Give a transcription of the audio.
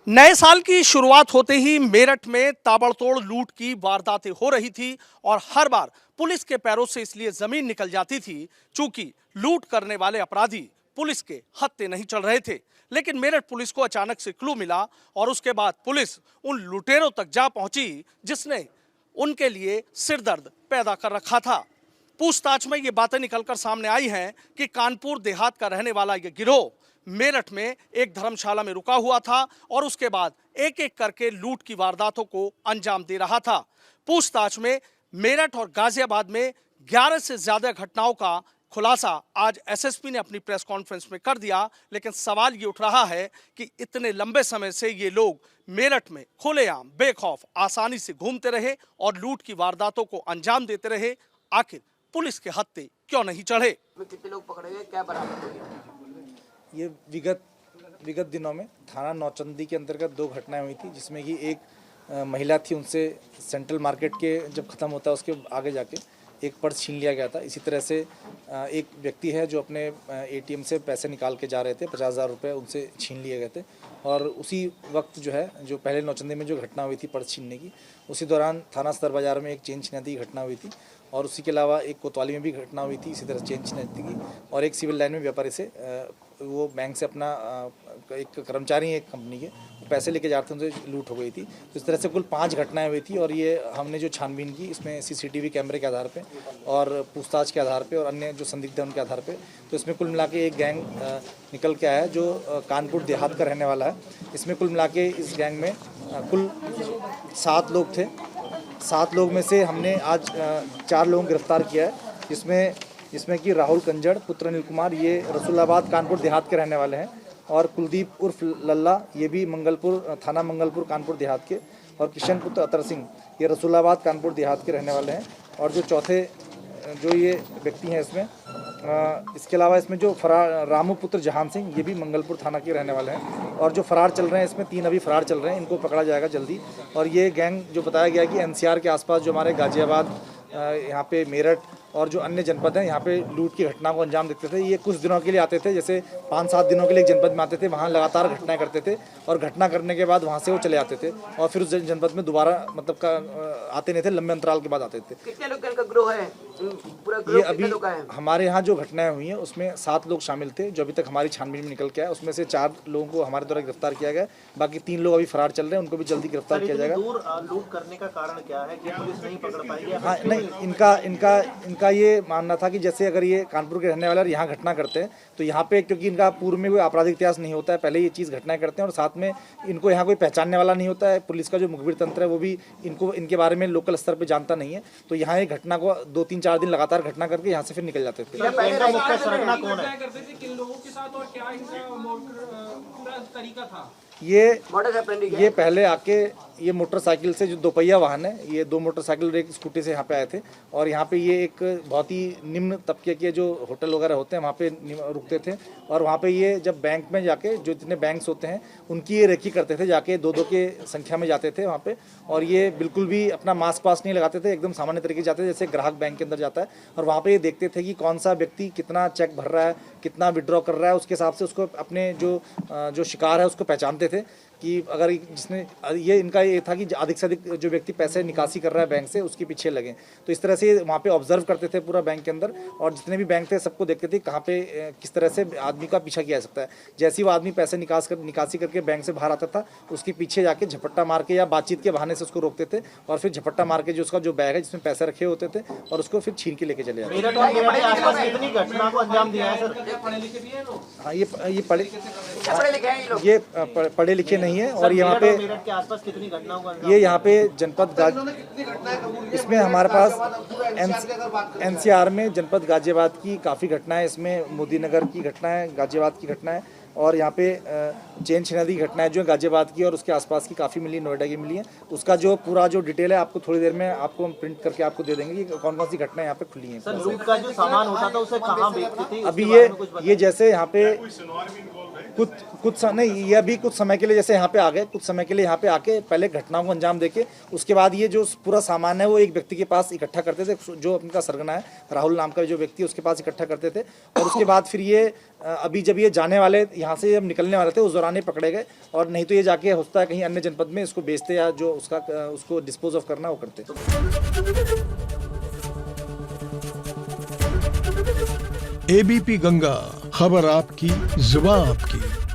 नए साल की शुरुआत होते ही मेरठ में ताबड़तोड़ लूट की वारदातें हो रही थी और हर बार पुलिस के पैरों से इसलिए जमीन निकल जाती थी क्योंकि लूट करने वाले अपराधी पुलिस के हत्थे नहीं चल रहे थे। लेकिन मेरठ पुलिस को अचानक से क्लू मिला और उसके बाद पुलिस उन लुटेरों तक जा पहुंची जिसने उनके लिए सिरदर्द पैदा कर रखा था। पूछताछ में ये बातें निकलकर सामने आई हैं कि कानपुर देहात का रहने वाला यह गिरोह मेरठ में एक धर्मशाला में रुका हुआ था और उसके बाद एक एक करके लूट की वारदातों को अंजाम दे रहा था। पूछताछ में मेरठ और गाजियाबाद में 11 से ज्यादा घटनाओं का खुलासा आज एसएसपी ने अपनी प्रेस कॉन्फ्रेंस में कर दिया। लेकिन सवाल ये उठ रहा है कि इतने लंबे समय से ये लोग मेरठ में खुलेआम बेखौफ आसानी से घूमते रहे और लूट की वारदातों को अंजाम देते रहे, आखिर पुलिस के हत्थे क्यों नहीं चढ़े? कितने लोग पकड़े गए, क्या बरामद हो गया? ये विगत दिनों में थाना नौचंदी के अंतर्गत दो घटनाएं हुई थी, जिसमें कि एक महिला थी, उनसे सेंट्रल मार्केट के जब ख़त्म होता है उसके आगे जाके एक पर्स छीन लिया गया था। इसी तरह से एक व्यक्ति है जो अपने एटीएम से पैसे निकाल के जा रहे थे, 50,000 रुपये उनसे छीन लिए गए थे। और उसी वक्त जो है, जो पहले नौचंदी में जो घटना हुई थी पर्स छीनने की, उसी दौरान थाना सदर बाज़ार में एक चेन छिनैती की घटना हुई थी और उसी के अलावा एक कोतवाली में भी घटना हुई थी इसी तरह चेन छिनैती की। और एक सिविल लाइन में व्यापारी से वो बैंक से अपना एक कर्मचारी एक कंपनी के पैसे लेके जाते थे, उनसे लूट हो गई थी। तो इस तरह से कुल 5 घटनाएं हुई थी और ये हमने जो छानबीन की इसमें सीसीटीवी कैमरे के आधार पे और पूछताछ के आधार पे और अन्य जो संदिग्ध हैं उनके आधार पे, तो इसमें कुल मिला के एक गैंग निकल के आया है जो कानपुर देहात का रहने वाला है। इसमें कुल मिला के इस गैंग में कुल 7 लोग थे। 7 लोग में से हमने आज 4 लोगों को गिरफ्तार किया है, जिसमें कि राहुल कंजड़ पुत्र अनिल कुमार, ये रसूलाबाद कानपुर देहात के रहने वाले हैं, और कुलदीप उर्फ लल्ला, ये भी मंगलपुर थाना मंगलपुर कानपुर देहात के, और किशन पुत्र अतर सिंह, ये रसूलाबाद कानपुर देहात के रहने वाले हैं। और जो चौथे जो ये व्यक्ति हैं इसमें इसके अलावा इसमें जो फरार रामू पुत्र जहान सिंह, ये भी मंगलपुर थाना के रहने वाले हैं। और जो फरार चल रहे हैं इसमें 3 अभी फरार चल रहे हैं, इनको पकड़ा जाएगा जल्दी। और ये गैंग जो बताया गया कि एनसीआर के आसपास जो हमारे गाजियाबाद, यहाँ पे मेरठ और जो अन्य जनपद हैं, यहाँ पे लूट की घटना को अंजाम देते थे। ये कुछ दिनों के लिए आते थे, जैसे 5-7 दिनों के लिए एक जनपद में आते थे, वहाँ लगातार घटनाएं करते थे और घटना करने के बाद वहाँ से वो चले आते थे और फिर उस जनपद में दोबारा आते नहीं थे, लंबे अंतराल के बाद आते थे। कितने लोग का ग्रोह है? पूरा ये ग्रोह अभी कितने लोग हैं? हमारे यहाँ जो घटनाएं हुई हैं उसमें 7 लोग शामिल थे, जो अभी तक हमारी छानबीन में निकल के आए। उसमें से 4 लोगों को हमारे द्वारा गिरफ्तार किया गया, बाकी 3 लोग अभी फरार चल रहे हैं, उनको भी जल्दी गिरफ्तार किया जाएगा। दूर लूट करने का कारण क्या है कि पुलिस नहीं पकड़ पाएगी? हाँ, नहीं, इनका ये मानना था कि जैसे अगर ये कानपुर के रहने वाले और यहाँ घटना करते हैं तो यहाँ पे, क्योंकि इनका पूर्व में कोई आपराधिक इतिहास नहीं होता है, पहले ये चीज़ घटनाएं करते हैं और साथ में इनको यहाँ कोई पहचानने वाला नहीं होता है। पुलिस का जो मुखबिर तंत्र है वो भी इनके बारे में लोकल स्तर पर जानता नहीं है, तो यहाँ एक घटना को 2-3-4 दिन लगातार घटना करके यहाँ से फिर निकल जाते थे। मुख्य संरचना कौन है? किन लोगों के साथ और क्या इनका पूरा तरीका था? ये पहले आके ये मोटरसाइकिल से, जो दोपहिया वाहन है, ये 2 मोटरसाइकिल और एक स्कूटी से यहाँ पे आए थे और यहाँ पे ये एक बहुत ही निम्न तबके के जो होटल वगैरह होते हैं वहाँ पे रुकते थे। और वहाँ पे ये जब बैंक में जाके, जो जितने बैंक्स होते हैं उनकी ये रेकी करते थे, जाके 2-2 के संख्या में जाते थे वहाँ पे। और ये बिल्कुल भी अपना मास्क पास नहीं लगाते थे, एकदम सामान्य तरीके से जाते थे जैसे ग्राहक बैंक के अंदर जाता है। और वहाँ पे ये देखते थे कि कौन सा व्यक्ति कितना चेक भर रहा है, कितना विड्रॉ कर रहा है, उसके हिसाब से उसको अपने जो शिकार है उसको पहचानते थे कि अगर जिसने ये, इनका ये था कि अधिक से अधिक जो व्यक्ति पैसे निकासी कर रहा है बैंक से उसके पीछे लगें। तो इस तरह से वहाँ पे ऑब्जर्व करते थे पूरा बैंक के अंदर, और जितने भी बैंक थे सबको देखते थे कहाँ पे किस तरह से आदमी का पीछा किया जा सकता है। जैसे ही वो आदमी पैसे निकासी करके बैंक से बाहर आता था, उसके पीछे जाके झपट्टा मार के या बातचीत के बहाने से उसको रोकते थे और फिर झपट्टा मार के जो उसका जो बैग है जिसमें पैसे रखे होते थे और उसको फिर छीन के लेके चले जाते। हाँ, ये पढ़े लिखे नहीं है। और यहाँ पे के आसपास कितनी घटनाओं का ये यहाँ पे जनपद इसमें हमारे पास एनसीआर में जनपद गाजियाबाद की काफ़ी घटनाएं, इसमें मोदी नगर की घटना है, गाजियाबाद की घटना है, और यहाँ पे चेन छिनैती की घटनाएं जो है गाजियाबाद की और उसके आसपास की काफ़ी मिली, नोएडा की मिली है। उसका जो पूरा जो डिटेल है आपको थोड़ी देर में आपको हम प्रिंट करके आपको दे देंगे कि कौन कौन सी घटनाएं यहाँ पे खुली हैं। सर, लूट का जो सामान होता था उसे कहाँ बेचते थे? अभी ये जैसे यहाँ पे नहीं, ये अभी कुछ समय के लिए जैसे यहाँ पे आ गए, कुछ समय के लिए यहाँ पे आके पहले घटनाओं को अंजाम देके उसके बाद ये जो पूरा सामान है वो एक व्यक्ति के पास इकट्ठा करते थे, जो उनका सरगना है राहुल नाम का जो व्यक्ति, उसके पास इकट्ठा करते थे। और उसके बाद फिर ये अभी जब ये जाने वाले यहाँ से जब निकलने वाले थे उस दौरान पुराने पकड़े गए, और नहीं तो ये जाके होता है कहीं अन्य जनपद में इसको बेचते या जो उसको डिस्पोज ऑफ करना वो करते। एबीपी गंगा, खबर आपकी, जुबान आपकी।